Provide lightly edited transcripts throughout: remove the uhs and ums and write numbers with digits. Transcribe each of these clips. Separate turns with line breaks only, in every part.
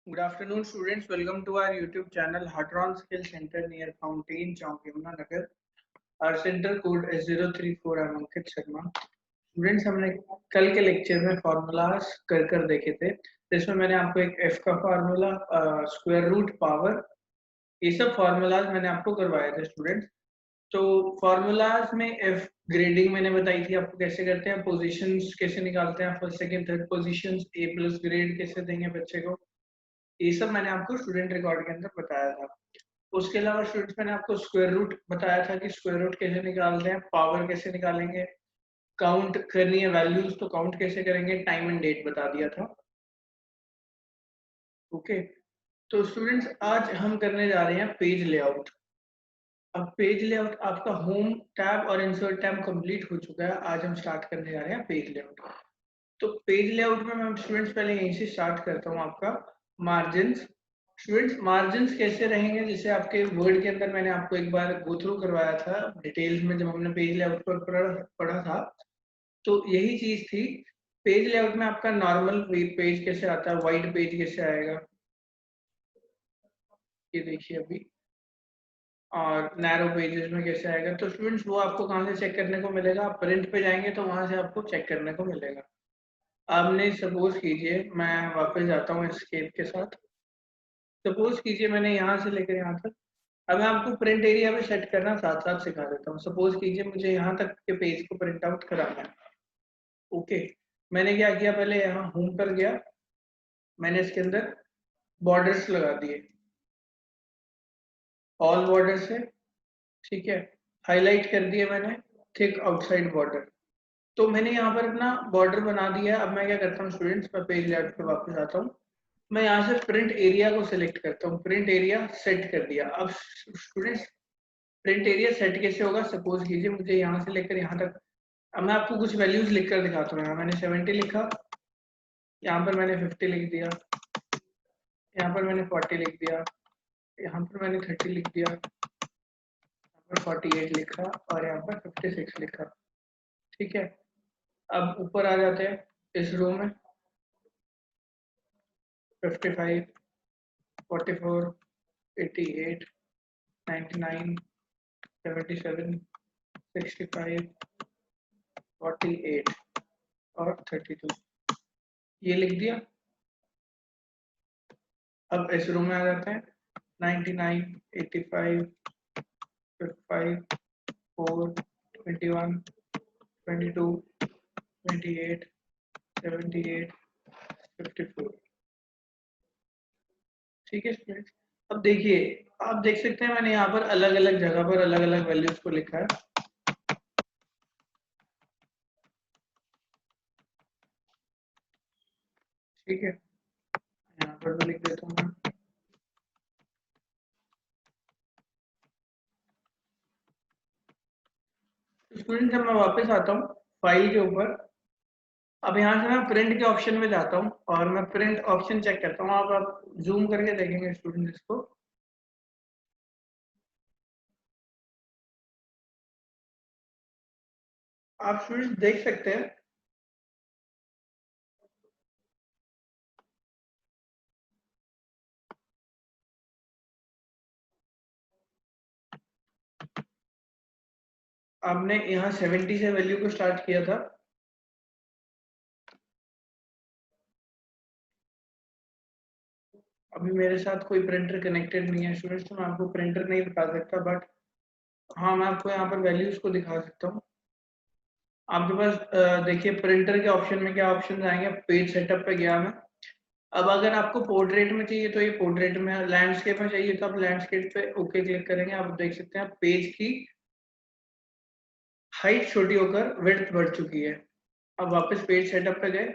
Good afternoon, students. Welcome to our YouTube channel, Hatron Skill Center near Fountain Chowk, Yamunanagar. Our center code is 034. I'm Ankit Sharma. Students हमने कल के lecture में formulas कर देखे थे, जिसमें मैंने आपको एक एफ का फार्मूला, स्क्वायर रूट, पावर, ये सब फार्मूलाज मैंने आपको करवाए थे स्टूडेंट्स। तो फार्मूलाज में एफ ग्रेडिंग मैंने बताई थी आपको कैसे करते हैं, पोजीशंस कैसे निकालते हैं, फर्स्ट सेकंड थर्ड पोजीशंस, ए प्लस ग्रेड कैसे देंगे बच्चे को, ये सब मैंने आपको स्टूडेंट रिकॉर्ड के अंदर बताया था। उसके अलावा स्टूडेंट्स मैंने आपको स्क्वायर रूट बताया था कि स्क्वायर रूट कैसे निकालते हैं, पावर कैसे निकालेंगे, काउंट करनी है वैल्यूज तो काउंट कैसे करेंगे, टाइम एंड डेट बता दिया था। ओके, तो स्टूडेंट्स आज हम करने जा रहे हैं पेज लेआउट। अब पेज लेआउट आपका होम टैब और इंसर्ट टैब कंप्लीट हो चुका है। आज हम स्टार्ट करने जा रहे हैं पेज लेआउट। तो पेज लेआउट में मैं स्टूडेंट्स पहले यहीं से स्टार्ट करता हूँ। आपका मार्जिन, स्टूडेंट्स मार्जिन कैसे रहेंगे, जैसे आपके वर्ड के अंदर मैंने आपको एक बार गो थ्रू करवाया था डिटेल्स में, जब हमने पेज लेआउट पर पढ़ा था, तो यही चीज थी। पेज लेआउट में आपका नॉर्मल पेज कैसे आता है, वाइड पेज कैसे आएगा, ये देखिए अभी, और नैरो पेजेस में कैसे आएगा। तो स्टूडेंट्स वो आपको कहाँ से चेक करने को मिलेगा, आप प्रिंट पे जाएंगे तो वहां से आपको चेक करने को मिलेगा। आपने सपोज कीजिए, मैं वापस जाता हूँ एस्केप के साथ। सपोज कीजिए मैंने यहाँ से लेकर यहाँ तक, अब मैं आपको प्रिंट एरिया में सेट करना साथ साथ सिखा देता हूँ। सपोज कीजिए मुझे यहाँ तक के पेज को प्रिंट आउट कराना है। ओके, मैंने क्या किया, पहले यहाँ होम पर गया, मैंने इसके अंदर बॉर्डर्स लगा दिए, ऑल बॉर्डर से, ठीक है, हाईलाइट कर दिए मैंने थिक आउटसाइड बॉर्डर। तो मैंने यहाँ पर अपना बॉर्डर बना दिया। अब मैं क्या करता हूँ स्टूडेंट्स, मैं पेज लेआउट पे वापस आता हूँ, मैं यहाँ से प्रिंट एरिया को सिलेक्ट करता हूँ, प्रिंट एरिया सेट कर दिया। अब स्टूडेंट्स प्रिंट एरिया सेट कैसे होगा, सपोज कीजिए मुझे यहाँ से लेकर यहाँ तक, अब मैं आपको कुछ वैल्यूज लिखकर दिखाता हूँ। यहाँ मैंने 70 लिखा, यहाँ पर मैंने 50 लिख दिया, यहाँ पर मैंने 40 लिख दिया, यहाँ पर मैंने 30 लिख दिया, यहाँ पर 48 लिखा, और यहाँ पर 56 लिखा। ठीक है, अब ऊपर आ जाते हैं इस रो में, 55, 44, 88, 99, 77, 65, 48 और 32, ये लिख दिया। अब इस रो में आ जाते हैं 99, 85, 55, 4, 21, 22, 28, 78, 54। ठीक है स्टूडेंट्स, अब देखिए, आप देख सकते हैं मैंने यहाँ पर अलग अलग जगह पर अलग अलग वैल्यूज को लिखा है। ठीक है, यहाँ पर भी लिख देता हूँ मैं। स्टूडेंट जब मैं वापस आता हूँ फाइल के ऊपर, अब यहाँ से मैं प्रिंट के ऑप्शन में जाता हूँ और मैं प्रिंट ऑप्शन चेक करता हूँ। आप जूम करके देखेंगे स्टूडेंट इसको, आप स्टूडेंट देख सकते हैं आपने यहाँ 70 से वैल्यू को स्टार्ट किया था। अभी मेरे साथ कोई प्रिंटर कनेक्टेड नहीं है स्टूडेंट्स, तो मैं आपको प्रिंटर नहीं दिखा सकता, बट हाँ मैं आपको यहाँ पर वैल्यूज को दिखा सकता हूँ। आपके पास देखिए प्रिंटर के ऑप्शन में क्या ऑप्शन आएंगे, पेज सेटअप पे गया मैं। अब अगर आपको पोर्ट्रेट में चाहिए तो ये पोर्ट्रेट में, लैंडस्केप में चाहिए तो आप लैंडस्केप पे ओके क्लिक करेंगे। आप देख सकते हैं पेज की हाइट छोटी होकर विड्थ बढ़ चुकी है। अब वापस पेज सेटअप पे गए,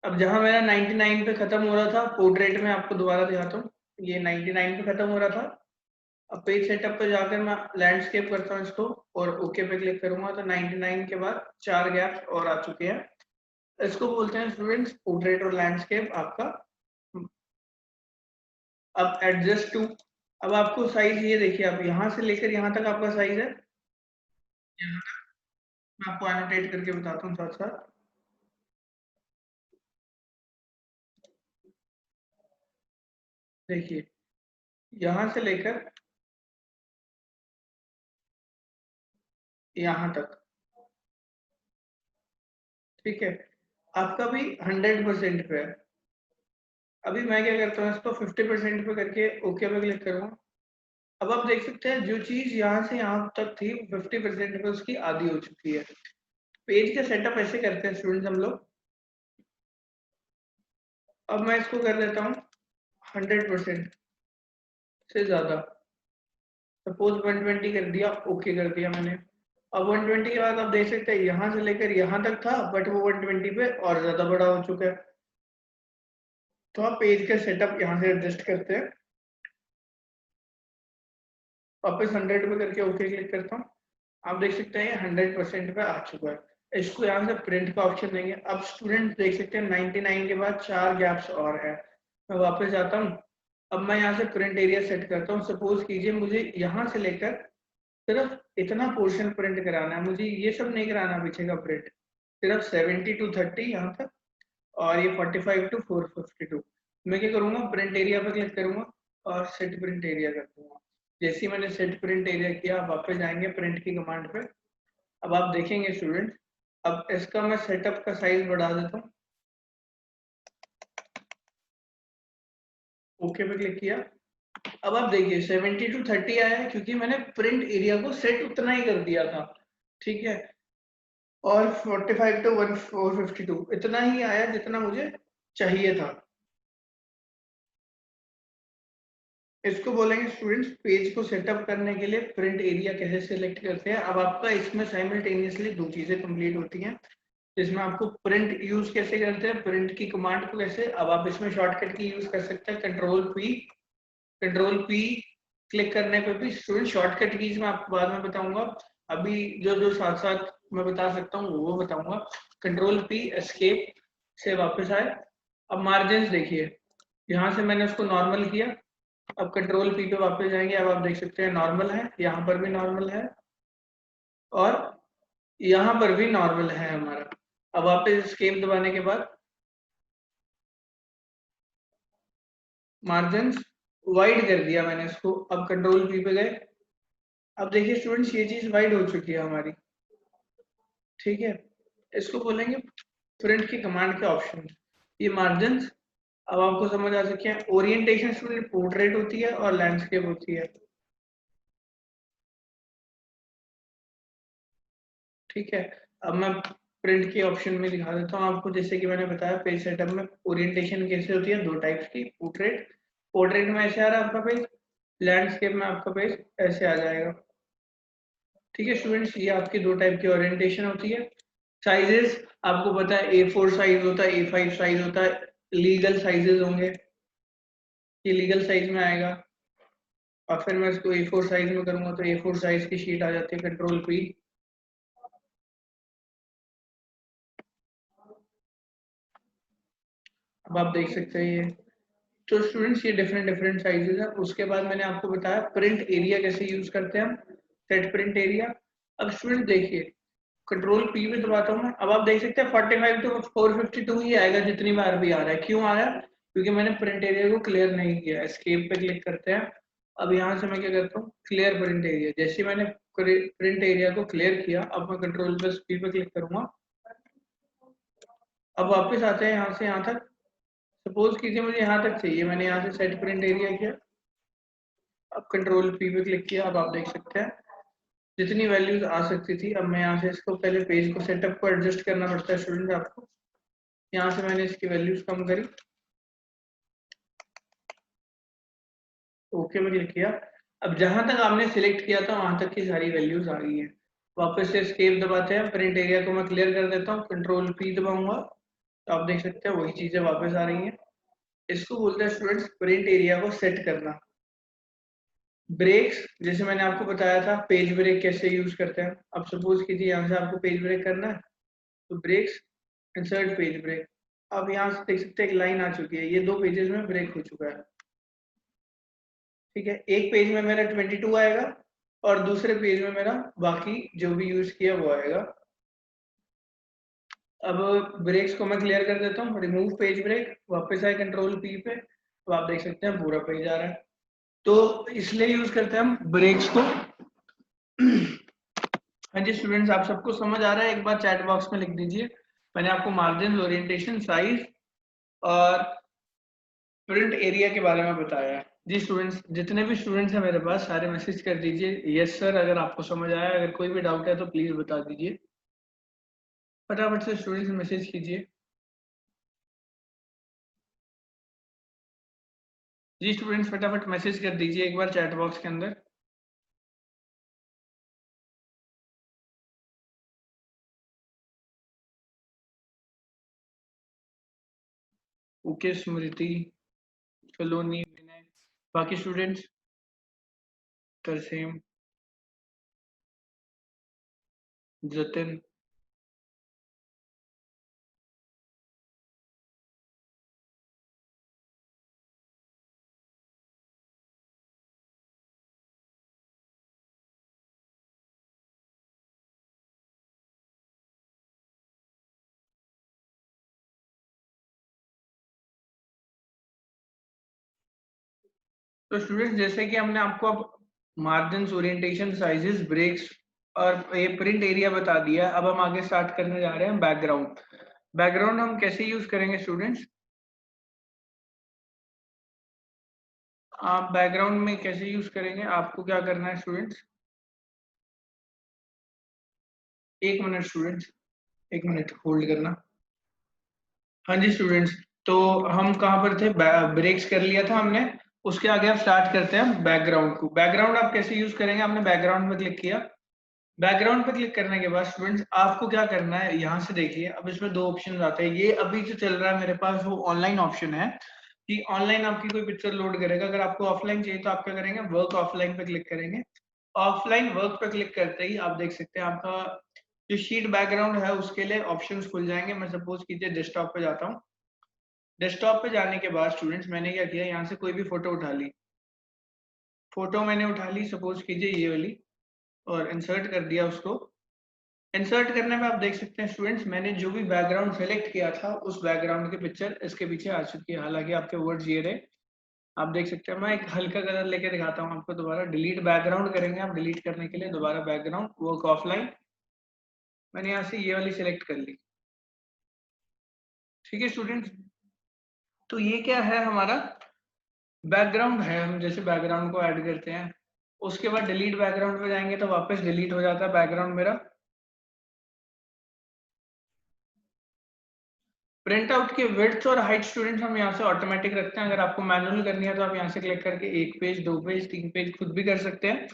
अब जहां मेरा 99 पे खत्म हो रहा था, पोर्ट्रेट में आपको दोबारा दिखाता हूँ, ये 99 पे खत्म हो रहा था। अब पेज सेटअप पे जाकर मैं लैंडस्केप करता हूँ इसको और ओके पे क्लिक करूंगा, तो 99 के बाद 4 गैप्स और आ चुके हैं। इसको बोलते हैं स्टूडेंट्स पोर्ट्रेट और लैंडस्केप आपका। अब एडजस्ट टू, अब आपको साइज ये देखिए, आप यहाँ से लेकर यहाँ तक आपका साइज है, यहाँ तक मैं आपको एनोटेट करके बताता हूँ साथ साथ। देखिए यहां से लेकर यहां तक, ठीक है, आपका भी 100% पे है। अभी मैं क्या करता हूँ, इसको 50% पे करके ओके पे क्लिक करूंगा। अब आप देख सकते हैं जो चीज यहाँ से यहाँ तक थी 50% पे उसकी आधी हो चुकी है। पेज का सेटअप ऐसे करते हैं स्टूडेंट्स हम लोग। अब मैं इसको कर देता हूँ 100% से ज्यादा, सपोज 120 कर दिया, ओके कर दिया मैंने। अब 120 के बाद आप देख सकते हैं यहाँ से लेकर यहाँ तक था, बट वो 120 पे और ज्यादा बड़ा हो चुका है। तो आप पेज का सेटअप यहाँ से एडजस्ट करते हैं, वापस 100 पे करके ओके क्लिक करता हूँ। आप देख सकते हैं 100% पे आ चुका है। इसको यहाँ से प्रिंट का ऑप्शन देंगे। अब स्टूडेंट देख सकते हैं 99 के बाद 4 गैप्स और है। मैं वापस जाता हूँ। अब मैं यहाँ से प्रिंट एरिया सेट करता हूँ। सपोज कीजिए मुझे यहाँ से लेकर सिर्फ इतना पोर्शन प्रिंट कराना है, मुझे ये सब नहीं कराना पीछे का प्रिंट, सिर्फ 70 to 30 यहाँ तक, और ये 45 to 452। मैं क्या करूँगा, प्रिंट एरिया पे क्लिक करूंगा और सेट प्रिंट एरिया कर दूंगा। जैसे ही मैंने सेट प्रिंट एरिया किया, आप वापस जाएंगे प्रिंट की कमांड पे। अब आप देखेंगे स्टूडेंट, अब इसका मैं सेटअप का साइज बढ़ा देता हूँ, ओके पे क्लिक किया। अब आप देखिए 70 to 30 आया है, क्योंकि मैंने प्रिंट एरिया को सेट उतना ही कर दिया था, ठीक है। और 45 to 452 इतना ही आया जितना मुझे चाहिए था। इसको बोलेंगे स्टूडेंट्स पेज को सेटअप करने के लिए प्रिंट एरिया कैसे सिलेक्ट करते हैं। अब आपका इसमें साइमल्टेनियसली दो चीजें कंप्लीट होती हैं, जिसमें आपको प्रिंट यूज कैसे करते हैं, प्रिंट की कमांड को कैसे। अब आप इसमें शॉर्टकट की यूज कर सकते हैं, कंट्रोल पी क्लिक करने पे भी स्टूडेंट शॉर्टकट कीज मैं आपको बाद में बताऊंगा। अभी जो जो साथ साथ मैं बता सकता हूँ वो बताऊंगा। कंट्रोल पी एस्केप से वापस आए। अब मार्जिन देखिए, यहाँ से मैंने उसको नॉर्मल किया। अब कंट्रोल पी पे वापस जाएंगे। अब आप देख सकते हैं नॉर्मल है, यहाँ पर भी नॉर्मल है और यहाँ पर भी नॉर्मल है हमारा। अब वापस एस्केप दबाने के बाद मार्जिन वाइड कर दिया मैंने इसको। अब कंट्रोल पी पे गए। अब देखिए स्टूडेंट्स ये चीज वाइड हो चुकी है हमारी, ठीक है। इसको बोलेंगे प्रिंट की कमांड के ऑप्शन। ये मार्जिन अब आपको समझ आ सके। ओरिएंटेशन स्टूडेंट पोर्ट्रेट होती है और लैंडस्केप होती है, ठीक है। अब मैं प्रिंट के ऑप्शन में दिखा देता हूँ आपको। जैसे कि मैंने बताया पेज सेटअप में ओरिएंटेशन कैसे होती है, दो टाइप्स की। पोर्ट्रेट में ऐसे आ रहा है आपका पेज, लैंडस्केप में आपका पेज ऐसे आ जाएगा, ठीक है स्टूडेंट्स। ये आपकी दो टाइप की ओरिएंटेशन होती है। साइजेस आपको पता है A4 साइज होता है, A5 साइज होता है, लीगल साइजेस होंगे, ये लीगल साइज में आएगा। और फिर मैं इसको A4 साइज में करूंगा तो A4 साइज की शीट आ जाती है, कंट्रोल पी। अब आप देख सकते हैं ये। तो स्टूडेंट्स ये डिफरेंट डिफरेंट साइजेस है। उसके बाद मैंने आपको बताया प्रिंट एरिया कैसे यूज करते हैं हम, सेट प्रिंट एरिया। अब स्टूडेंट देखिए कंट्रोल पी पे दबाता हूँ मैं। अब आप देख सकते हैं 45 to 452 ही आएगा जितनी बार भी आ रहा है। क्यों आ रहा है, क्योंकि मैंने प्रिंट एरिया को क्लियर नहीं किया। एस्केप पे क्लिक करते हैं। अब यहाँ से मैं क्या करता हूँ, क्लियर प्रिंट एरिया। जैसे मैंने प्रिंट एरिया को क्लियर किया, अब मैं कंट्रोल प्लस पी पे क्लिक करूंगा। अब वापस आते हैं यहाँ से यहाँ तक। सपोज कीजिए मुझे यहाँ तक चाहिए, मैंने यहाँ से सेट प्रिंट एरिया किया। अब कंट्रोल पी पे क्लिक किया। अब आप देख सकते हैं जितनी वैल्यूज आ सकती थी। अब मैं यहाँ से इसको पहले पेज को सेटअप को एडजस्ट करना पड़ता है स्टूडेंट आपको। यहाँ से मैंने इसकी वैल्यूज कम करी, ओके में क्लिक किया। अब जहां तक आपने सिलेक्ट किया था वहां तक की सारी वैल्यूज आ गई हैं। वापस से एस्केप दबाते हैं, प्रिंट एरिया को मैं क्लियर कर देता हूँ, कंट्रोल पी दबाऊंगा तो आप देख सकते हैं वही चीजें वापस आ रही हैं। इसको बोलते हैं स्टूडेंट्स प्रिंट एरिया को सेट करना। ब्रेक्स जैसे मैंने आपको बताया था, पेज ब्रेक कैसे यूज करते हैं। अब सपोज कीजिए यहाँ से आपको पेज ब्रेक करना है, तो ब्रेक्स इंसर्ट पेज ब्रेक। अब यहाँ से देख सकते हैं एक लाइन आ चुकी है, ये दो पेजेस में ब्रेक हो चुका है, ठीक है। एक पेज में मेरा 22 आएगा और दूसरे पेज में मेरा बाकी जो भी यूज किया वो आएगा। अब ब्रेक्स को मैं क्लियर कर देता हूँ, रिमूव पेज ब्रेक। वापस आए कंट्रोल पी पे। तो आप देख सकते हैं पूरा पेज आ रहा है। तो इसलिए यूज करते हैं हम ब्रेक्स को। हाँ जी स्टूडेंट्स, आप सबको समझ आ रहा है? एक बार चैट बॉक्स में लिख दीजिए। मैंने आपको मार्जिन, ओरिएंटेशन, साइज और प्रिंट एरिया के बारे में बताया है। जी स्टूडेंट्स, जितने भी स्टूडेंट्स हैं मेरे पास सारे मैसेज कर दीजिए यस सर अगर आपको समझ आया। अगर कोई भी डाउट है तो प्लीज बता दीजिए, फटाफट से स्टूडेंट्स मैसेज कीजिए। जी स्टूडेंट्स, फटाफट मैसेज कर दीजिए एक बार चैट बॉक्स के अंदर। ओके स्मृति, सलोनी, विनय, बाकी स्टूडेंट्स, तरसेम, जतिन, तो स्टूडेंट्स जैसे कि हमने आपको अब मार्जिन, ओरिएंटेशन, साइजेस, ब्रेक्स और ये प्रिंट एरिया बता दिया। अब हम आगे स्टार्ट करने जा रहे हैं बैकग्राउंड। बैकग्राउंड हम कैसे यूज करेंगे स्टूडेंट्स? आप बैकग्राउंड में कैसे यूज करेंगे, आपको क्या करना है स्टूडेंट्स? एक मिनट स्टूडेंट्स, एक मिनट होल्ड करना। हाँ जी स्टूडेंट्स, तो हम कहाँ पर थे? ब्रेक्स कर लिया था हमने। उसके आगे आप स्टार्ट करते हैं बैकग्राउंड को। बैकग्राउंड आप कैसे यूज करेंगे? आपने बैकग्राउंड पे क्लिक किया। बैकग्राउंड पे क्लिक करने के बाद स्टूडेंट्स आपको क्या करना है, यहाँ से देखिए अब इसमें दो ऑप्शन आते हैं। ये अभी जो चल रहा है मेरे पास वो ऑनलाइन ऑप्शन है कि ऑनलाइन आपकी कोई पिक्चर लोड करेगा। अगर आपको ऑफलाइन चाहिए तो आप क्या करेंगे, वर्क ऑफलाइन पे क्लिक करेंगे। ऑफलाइन वर्क पे क्लिक करते ही आप देख सकते हैं आपका जो शीट बैकग्राउंड है उसके लिए ऑप्शंस खुल जाएंगे। मैं सपोज कीजिए डेस्कटॉप पे जाता हूँ। डेस्कटॉप पे जाने के बाद स्टूडेंट्स मैंने क्या किया, यहाँ से कोई भी फोटो उठा ली। फोटो मैंने उठा ली सपोज कीजिए ये वाली, और इंसर्ट कर दिया उसको। इंसर्ट करने में आप देख सकते हैं स्टूडेंट्स मैंने जो भी बैकग्राउंड सेलेक्ट किया था उस बैकग्राउंड की पिक्चर इसके पीछे आ चुकी है। हालांकि आपके वर्ड्स ये रहे, आप देख सकते हैं। मैं एक हल्का कलर लेके दिखाता हूँ आपको। दोबारा डिलीट बैकग्राउंड करेंगे आप। डिलीट करने के लिए दोबारा बैकग्राउंड, वर्क ऑफलाइन, मैंने यहाँ से ये वाली सिलेक्ट कर ली। ठीक है स्टूडेंट्स, तो ये क्या है हमारा बैकग्राउंड है। हम जैसे बैकग्राउंड को ऐड करते हैं, उसके बाद डिलीट बैकग्राउंड पे जाएंगे तो वापस डिलीट हो जाता है बैकग्राउंड मेरा। प्रिंट आउट की विड्थ और हाइट स्टूडेंट्स हम यहाँ से ऑटोमेटिक रखते हैं। अगर आपको मैनुअल करनी है तो आप यहाँ से क्लिक करके एक पेज, दो पेज, तीन पेज खुद भी कर सकते हैं।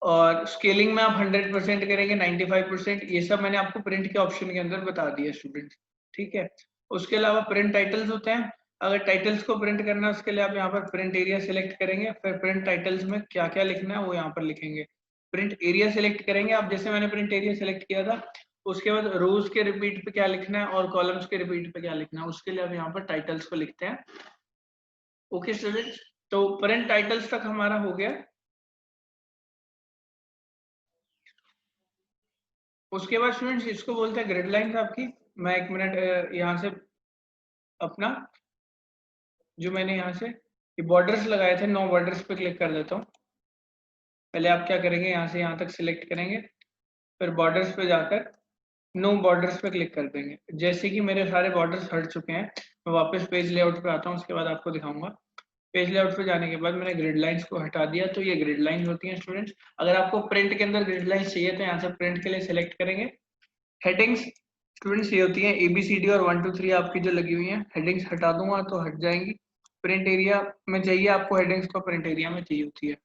और स्केलिंग में आप 100% करेंगे, 95%, ये सब मैंने आपको प्रिंट के ऑप्शन के अंदर बता दिया स्टूडेंट्स। ठीक है, उसके अलावा प्रिंट टाइटल्स होते हैं। अगर टाइटल्स को प्रिंट करना है उसके लिए आप यहाँ पर प्रिंट एरिया सेलेक्ट करेंगे। फिर प्रिंट टाइटल्स में क्या क्या लिखना है वो यहाँ पर लिखेंगे। प्रिंट एरिया सेलेक्ट करेंगे आप, जैसे मैंने प्रिंट एरिया सेलेक्ट किया था। उसके बाद रोज के रिपीट पे क्या लिखना है और कॉलम्स के रिपीट पे क्या लिखना है, उसके लिए अब यहाँ पर टाइटल्स को लिखते हैं। ओके स्टूडेंट्स, तो प्रिंट टाइटल्स तक हमारा हो गया। उसके बाद स्टूडेंट्स इसको बोलते हैं ग्रिड लाइंस आपकी। मैं एक मिनट यहाँ से अपना जो मैंने यहाँ से ये बॉर्डर्स लगाए थे, 9 बॉर्डर्स पे क्लिक कर देता हूँ। पहले आप क्या करेंगे, यहाँ से यहाँ तक सिलेक्ट करेंगे, फिर बॉर्डर्स पे जाकर 9 बॉर्डर्स पे क्लिक कर देंगे। जैसे कि मेरे सारे बॉर्डर्स हट चुके हैं, मैं वापस पेज लेआउट पे आता हूँ, उसके बाद आपको दिखाऊंगा। पेज लेआउट पे जाने के बाद मैंने ग्रिड लाइंस को हटा दिया, तो ये ग्रिड लाइंस होती हैं स्टूडेंट्स। अगर आपको प्रिंट के अंदर ग्रिड लाइंस चाहिए तो यहाँ से प्रिंट के लिए सिलेक्ट करेंगे। हेडिंग्स स्टूडेंट्स ये होती हैं ABCD और 1 2 3 आपकी जो लगी हुई हैं। हेडिंग्स हटा दूंगा तो हट जाएंगी। प्रिंट एरिया में चाहिए आपको हेडिंग्स, तो प्रिंट एरिया में चाहिए होती है।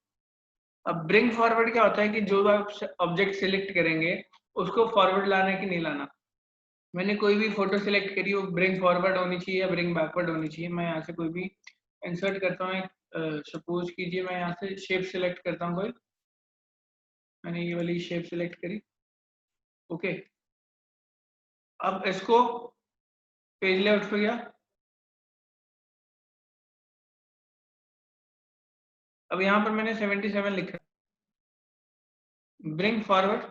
अब ब्रिंग फॉरवर्ड क्या होता है कि जो आप ऑब्जेक्ट सिलेक्ट करेंगे उसको फॉरवर्ड लाना है कि नहीं लाना। मैंने कोई भी फोटो सिलेक्ट करी, वो ब्रिंग फॉरवर्ड होनी चाहिए या ब्रिंग बैकवर्ड होनी चाहिए। मैं यहाँ से कोई भी इंसर्ट करता हूँ। सपोज कीजिए मैं यहाँ से शेप सिलेक्ट करता हूँ कोई। मैंने ये वाली शेप सिलेक्ट करी। ओके, अब इसको पेज लेआउट पे गया। अब यहाँ पर मैंने 77 लिखा, ब्रिंग फॉरवर्ड।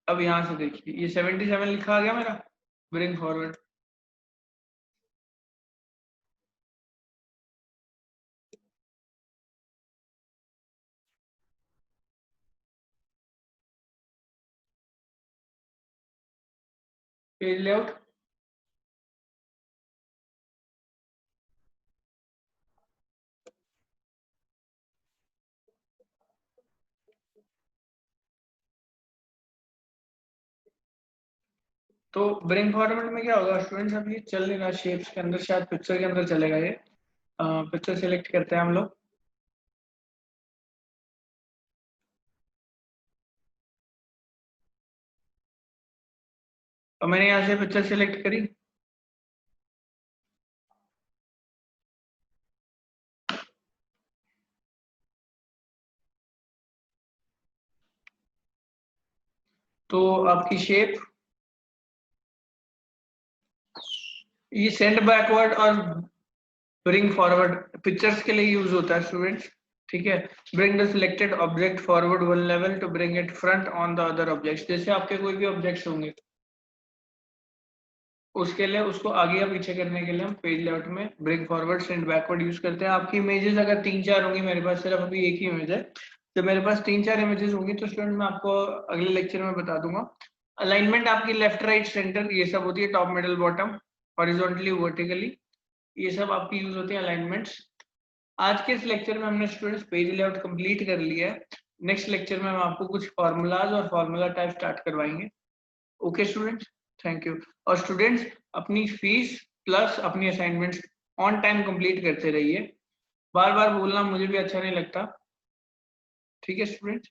अब यहाँ से देखिए ये 77 लिखा आ गया मेरा, ब्रिंग फॉरवर्ड। पेज लेआउट, तो ब्रिंग फॉरवर्ड में क्या होगा स्टूडेंट्स, अब ये चल नहीं रहा शेप्स के अंदर, शायद पिक्चर के अंदर चलेगा ये। पिक्चर सिलेक्ट करते हैं हम लोग, और मैंने यहाँ से पिक्चर सिलेक्ट करी। तो आपकी शेप, ये सेंड बैकवर्ड और ब्रिंग फॉरवर्ड पिक्चर्स के लिए यूज होता है स्टूडेंट्स, ठीक है। Bring the selected object forward one level to bring it front on the other objects, जैसे आपके कोई भी ऑब्जेक्ट्स होंगे उसके लिए उसको आगे या पीछे करने के लिए हम पेज लेआउट में bring forward send backward use करते हैं। आपकी इमेजेस अगर 3-4 होंगी, मेरे पास सिर्फ अभी एक ही इमेज है, तो मेरे पास 3-4 इमेजेस होंगी तो स्टूडेंट मैं आपको अगले लेक्चर में बता दूंगा। अलाइनमेंट आपकी लेफ्ट राइट सेंटर ये सब होती है, top middle bottom horizontally vertically, ये सब आपकी यूज होती है अलाइनमेंट्स। आज के इस लेक्चर में हमने स्टूडेंट्स पेज लेआउट कंप्लीट कर लिया है। नेक्स्ट लेक्चर में हम आपको कुछ फॉर्मूलाज और फॉर्मूला टाइप स्टार्ट करवाएंगे। Okay students, thank you. और स्टूडेंट्स अपनी फीस प्लस अपनी असाइनमेंट्स ऑन टाइम कंप्लीट करते रहिए, बार बार बोलना मुझे भी अच्छा नहीं लगता, ठीक है स्टूडेंट्स।